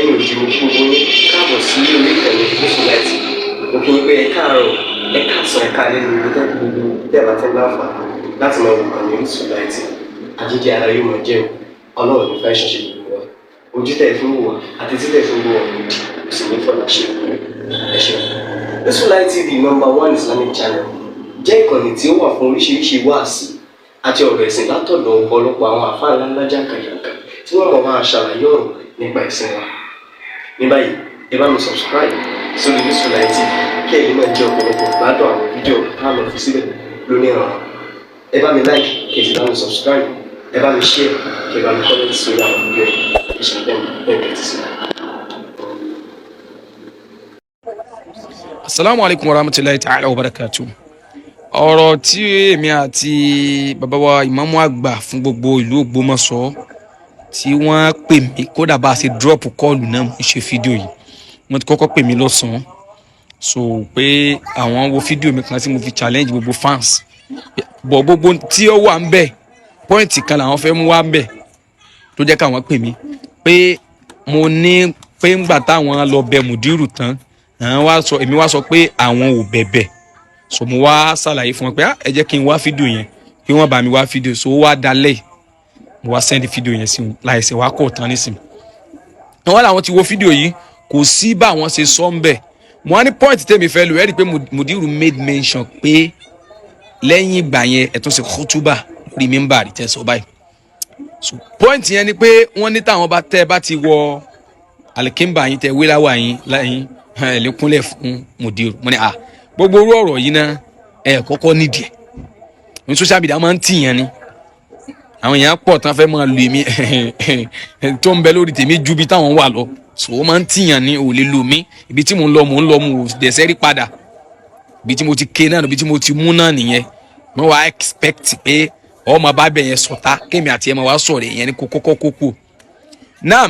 lẹ́yìn òjì mo kí gbogbo yín káàbọ̀ sí orí ìkànnì Orísun TV. Mo kí yín pé ẹ káàárọ̀, ẹ káàsán, ẹ káalẹ́ ní gbogbo tẹ́ bá tẹ́ láǹfààní láti máa wo ìkànnì Orísun TV. Àjíjẹ ara yóò máa jẹun, Ọlọ́run ní fẹ́ ṣọṣẹ́ gbogbo wa. Ojú tẹ̀ fún wa àti títẹ̀ fún wa kò sì ní fọ́nà ṣe ẹ ṣeun. Orísun TV #1 Islamic channel jẹ́ ìkànnì tí ó wà fún oríṣiríṣi wáàsí àti ọ̀rọ̀ ẹ̀sìn látọ̀dọ̀ ọ̀pọ̀lọpọ̀ àwọn àfáà ńláńlá jàǹkàjàǹkà tí wọ́n mọ̀ máa ṣàlàyé ọ̀rọ̀ nípa ẹ̀sìn wa. Ní báyìí, ẹ bá mi subscribe sórí Orísun TV kí ẹ̀yin máa jẹ́ ọ̀pọ̀lọpọ̀ gbádùn àwọn fídíò táwọn fi síbẹ̀ lónìí ọ̀rọ̀. Ẹ bá mi like kí ẹ sì bá mi subscribe, ẹ bá mi share kí ẹ bá mi comment sórí àwọn fídíò ìṣẹ̀lẹ̀ ẹ̀ẹ́dẹ̀ẹ́dẹ̀ sí. Assalamu alaikum warahmatullahi ta'ala wabarakatuh. Ọ̀rọ̀ tí èmi àti bàbá wa ìmáàmù àgbà fún gbogbo ìlú Ògbómọ̀ṣọ́ tí wọ́n pè mí kódà bá a ṣe drop call náà mo ṣe fídíò yìí. Wọ́n ti kọ́kọ́ pè mí lọ́sàn-án so pé àwọn wo fídíò mi kan tí mo fi challenge gbogbo fans. Bọ̀ gbogbo tí ó wà ń bẹ̀ pọ́ìntì kan làwọn fẹ́ mú wá ń bẹ̀ tó jẹ́ káwọn pè mí pé mo ní pé ńgbà táwọn lọ bẹ mùdírù tán èmi wá sọ pé àwọn ò bẹ̀bẹ̀ so mo wá ṣàlàyé fún wọn pé ẹ jẹ́ kí n wá fídíò yẹn kí wọ́n bá mi wá fídíò so ó wá dalẹ̀ mo wá send fídíò yẹn sí wọn láìsẹ̀ wá kọ̀ tán nísìnyí. wọ́n làwọn ti wo fídíò yìí kò sí bá wọn ṣe sọ ń bẹ̀ mo wá ní point tèmi fẹ́ lò ẹ́ rí i pé Mudiru made mention pé lẹ́yìn ìgbà yẹn ẹ̀ tún ṣe khutuba lórí mímbàrí tẹ́ sọ báyìí so point yẹn ni pé wọ́n ní táwọn bá ti wọ alikimba yín tẹ wíláwà yín láyìn lẹ́kúnlẹ̀ fún Mudiru mo ní gbogbo orú ọ̀rọ̀ yìí náà kọ́kọ́ nídìí ẹ̀ ní social media máa ń tìyàn ni àwọn èèyàn pọ̀ tán fẹ́ máa lu èmi tó ń bẹ lórí tèmi ju ibi táwọn wà lọ so ó máa ń tìyàn ni ò lè lu mi ibi tí mò ń lọ mo ò dẹ̀sẹ̀ rí padà ibi tí mo ti ké náà ibi tí mo ti mú náà nìyẹn mo wá expect pé ọmọ bá bẹ̀ yẹn sọ̀tá kémi àti ẹ̀ máa wá sọ̀rọ̀ yẹn ní kókó náà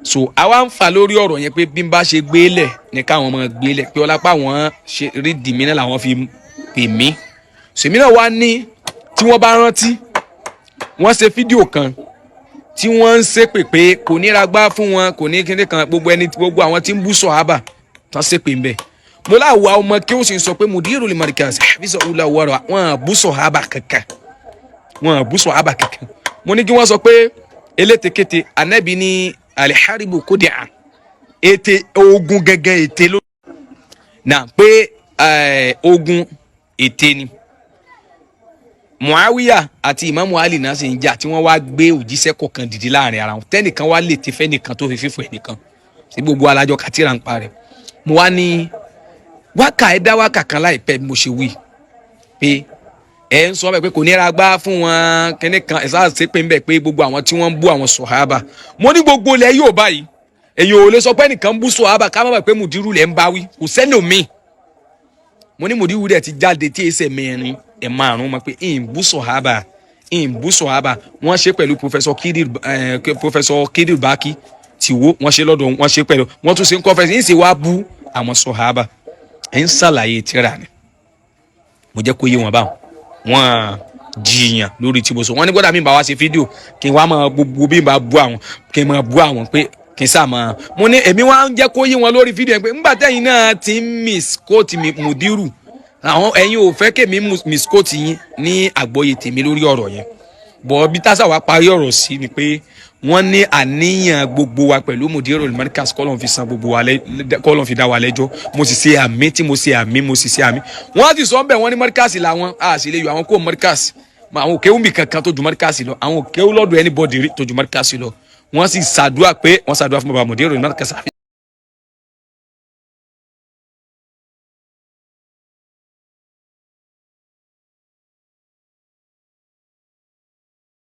so àwa ń fà lórí ọ̀rọ̀ yẹn pé bí n bá ṣe gbélẹ̀ ní káwọn ọmọ gbélẹ̀ pé ọlápá wọn ṣe rí dìmí náà làwọn fi pè mí sèmi náà wá ní tí wọ́n bá rántí wọ́n ṣe fídíò kan tí wọ́n ń ṣépè pé kò ní ragbá fún wọn kò ní kíní kan gbogbo àwọn tí ń bú sọ̀hábà tán ṣépè ń bẹ̀ mo láwa ọmọ kí ó sì sọ pé Mudiru Markaz àfisọ wúlò wọ́rọ̀ wọn bú sọ̀hábà kankan mo ní kí wọ́n sọ pé elétekéte Ànábì ní aliharibu kódìá ète ogun gẹ́gẹ́ ète ló na pé ogun ète ni Muawiya àti Imamu Ali náà sì ń jà tí wọ́n wá gbé òjíṣẹ́ kọ̀ọ̀kan dìde láàrin ara wọn tẹ́nìkan wá lè tefẹ́ nìkan tó fi fífọ̀ ẹnìkan sí gbogbo alájọ kàtírà ń parẹ́ mo wá ní wákà ẹ̀dá wákà kan láìpẹ́ mo ṣe wí pé ẹ ń sọ pé kò ní ra gbá fún wọn kíní kan ẹ sáà ṣe pé ń bẹ pé gbogbo àwọn tí wọ́n ń bú àwọn sọ̀hábà mo ní gbogbo ilẹ̀ yóò báyìí èyàn ò lè sọ pé ẹnìkan ń bú sọ̀hábà ká má bàa pé Mudiru lẹ̀ ń bá wí kò sẹ́ni omi mo ní Mudiru rẹ̀ ti jáde tí èsẹ̀ mẹ́rin ẹ̀ márùn-ún mọ̀ pé ń bú sọ̀hábà wọ́n ṣe pẹ̀lú Professor Kidir Baki Tiwo wọ́n ṣe lọ́dọ̀ wọ́n ṣe pẹ̀lú wọ́n tún ṣe ń kọ́fẹ́sì ń ṣe wá bú àwọn sọ̀hábà ẹ̀ ń ṣàlàyé tíra ni mo jẹ́ kó yé wọn báwọn wọ́n jiyàn lórí tí mo sọ wọ́n ní gbọ́dọ̀ mi bá wá ṣe fídíò kí n wá máa gbogbo bí n bá bú àwọn kí n máa bú àwọn pé kí n sáà máa mo ní èmi wá ń jẹ́ kó yé wọn lórí fídíò yẹn pé ńgbà tẹ́yìn náà ti ń misquote Mudiru àwọn ẹ̀yin ò fẹ́ kémi misquote yín ní àgbọ́yé tèmi lórí ọ̀rọ̀ yẹn bọ̀ bí tásà wá parí ọ̀rọ̀ sí ni pé wọ́n ní àníyàn gbogbo wa pẹ̀lú Mudiru Markaz kọ́lọ́n fi san gbogbo wa kọ́lọ́n fi dá wa lẹ́jọ́ mo sì ṣe àmì tí mo ṣe àmì wọ́n ti sọ bẹ́ẹ̀ wọ́n ní Markaz làwọn sì lè yọ àwọn kó Markaz àwọn òkèwù mi kankan tó ju Markaz lọ àwọn òkèwù lọ́dọ̀ anybody tó ju Markaz lọ wọ́n sì ṣàdúrà pé wọ́n ṣàdúrà fún bàbá Mudiru Markaz